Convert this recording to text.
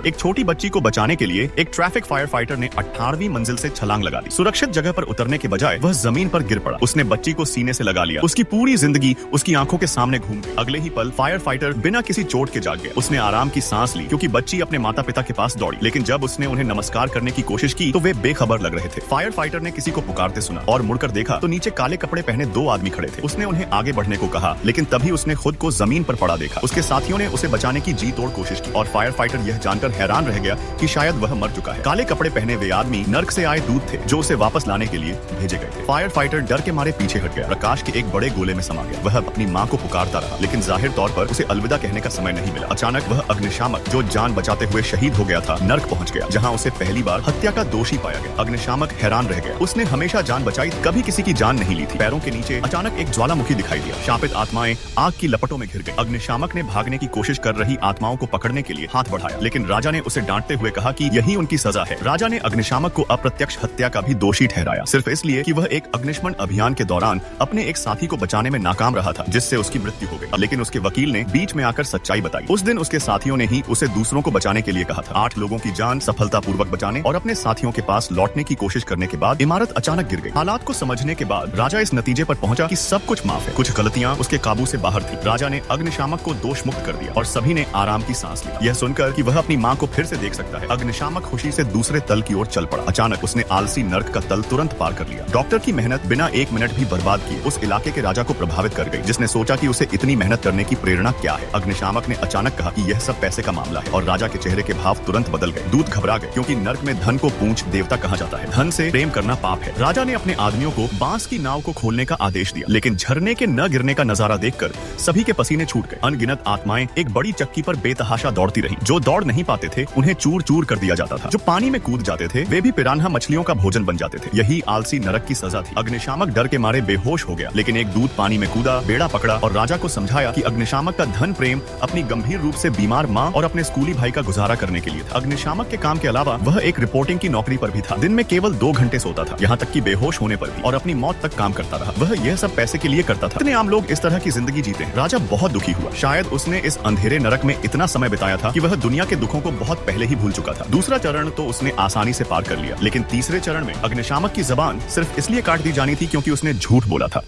एक छोटी बच्ची को बचाने के लिए एक ट्रैफिक फायर फाइटर ने 18वीं मंजिल से छलांग लगा दी। सुरक्षित जगह पर उतरने के बजाय वह जमीन पर गिर पड़ा। उसने बच्ची को सीने से लगा लिया। उसकी पूरी जिंदगी उसकी आंखों के सामने घूम गई। अगले ही पल फायर फाइटर बिना किसी चोट के जाग गया। उसने आराम की सांस ली क्योंकि बच्ची अपने माता पिता के पास दौड़ी। लेकिन जब उसने उन्हें नमस्कार करने की कोशिश की तो वे बेखबर लग रहे थे। फायर फाइटर ने किसी को पुकारते सुना और मुड़कर देखा तो नीचे काले कपड़े पहने 2 आदमी खड़े थे। उसने उन्हें आगे बढ़ने को कहा, लेकिन तभी उसने खुद को जमीन पर पड़ा देखा। उसके साथियों ने उसे बचाने की जी तोड़ कोशिश की और फायर फाइटर यह जानकर हैरान रह गया कि शायद वह मर चुका है। काले कपड़े पहने वे आदमी नर्क से आए दूत थे जो उसे वापस लाने के लिए भेजे गए थे। फायर फाइटर डर के मारे पीछे हट गया। प्रकाश के एक बड़े गोले में समा गया। वह अपनी माँ को पुकारता रहा, लेकिन जाहिर तौर पर उसे अलविदा कहने का समय नहीं मिला। अचानक वह अग्निशामक जो जान बचाते हुए शहीद हो गया था, नर्क पहुंच गया, जहाँ उसे पहली बार हत्या का दोषी पाया गया। अग्निशामक हैरान रह गया। उसने हमेशा जान बचाई, कभी किसी की जान नहीं ली थी। पैरों के नीचे अचानक एक ज्वालामुखी दिखाई दिया। शापित आत्माएं आग की लपटों में घिर गई। अग्निशामक ने भागने की कोशिश कर रही आत्माओं को पकड़ने के लिए हाथ बढ़ाया, लेकिन राजा ने उसे डांटते हुए कहा कि यही उनकी सजा है। राजा ने अग्निशामक को अप्रत्यक्ष हत्या का भी दोषी ठहराया, सिर्फ इसलिए कि वह एक अग्निशमन अभियान के दौरान अपने एक साथी को बचाने में नाकाम रहा था, जिससे उसकी मृत्यु हो गई। लेकिन उसके वकील ने बीच में आकर सच्चाई बताई। उस दिन उसके साथियों ने ही उसे दूसरों को बचाने के लिए कहा था। 8 लोगों की जान सफलतापूर्वक बचाने और अपने साथियों के पास लौटने की कोशिश करने के बाद इमारत अचानक गिर गई। हालात को समझने के बाद राजा इस नतीजे पर पहुंचा कि सब कुछ माफ है। कुछ गलतियां उसके काबू से बाहर थी। राजा ने अग्निशामक को दोष मुक्त कर दिया और सभी ने आराम की सांस ली। यह सुनकर कि वह अपनी माँ को फिर से देख सकता है, अग्निशामक खुशी से दूसरे तल की ओर चल पड़ा। अचानक उसने आलसी नर्क का तल तुरंत पार कर लिया। डॉक्टर की मेहनत बिना 1 मिनट भी बर्बाद किए उस इलाके के राजा को प्रभावित कर गई, जिसने सोचा कि उसे इतनी मेहनत करने की प्रेरणा क्या है। अग्निशामक ने अचानक कहा कि यह सब पैसे का मामला है और राजा के चेहरे के भाव तुरंत बदल गए। दूत घबरा गए क्योंकि नर्क में धन को पूंछ देवता कहा जाता है। धन से प्रेम करना पाप है। राजा ने अपने आदमियों को बांस की नाव को खोलने का आदेश दिया, लेकिन झरने के न गिरने का नजारा देखकर सभी के पसीने छूट गए। अनगिनत आत्माएं एक बड़ी चक्की पर बेतहाशा दौड़ती रहीं। जो दौड़ नहीं पाते थे उन्हें चूर चूर कर दिया जाता था। जो पानी में कूद जाते थे वे भी पिरान्हा मछलियों का भोजन बन जाते थे। यही आलसी नरक की सजा थी। अग्निशामक डर के मारे बेहोश हो गया, लेकिन एक दूत पानी में कूदा, बेड़ा पकड़ा और राजा को समझाया कि अग्निशामक का धन प्रेम अपनी गंभीर रूप से बीमार माँ और अपने स्कूली भाई का गुजारा करने के लिए था। अग्निशामक के काम के अलावा वह एक रिपोर्टिंग की नौकरी पर भी था। दिन में केवल 2 घंटे सोता था, यहाँ तक कि बेहोश होने पर भी, और अपनी मौत तक काम करता रहा। वह यह सब पैसे के लिए करता था। इतने आम लोग इस तरह की जिंदगी जीते हैं। राजा बहुत दुखी हुआ। शायद उसने इस अंधेरे नरक में इतना समय बिताया था कि वह दुनिया के दुखों को बहुत पहले ही भूल चुका था। दूसरा चरण तो उसने आसानी से पार कर लिया, लेकिन तीसरे चरण में अग्निशामक की जबान सिर्फ इसलिए काट दी जानी थी क्योंकि उसने झूठ बोला था।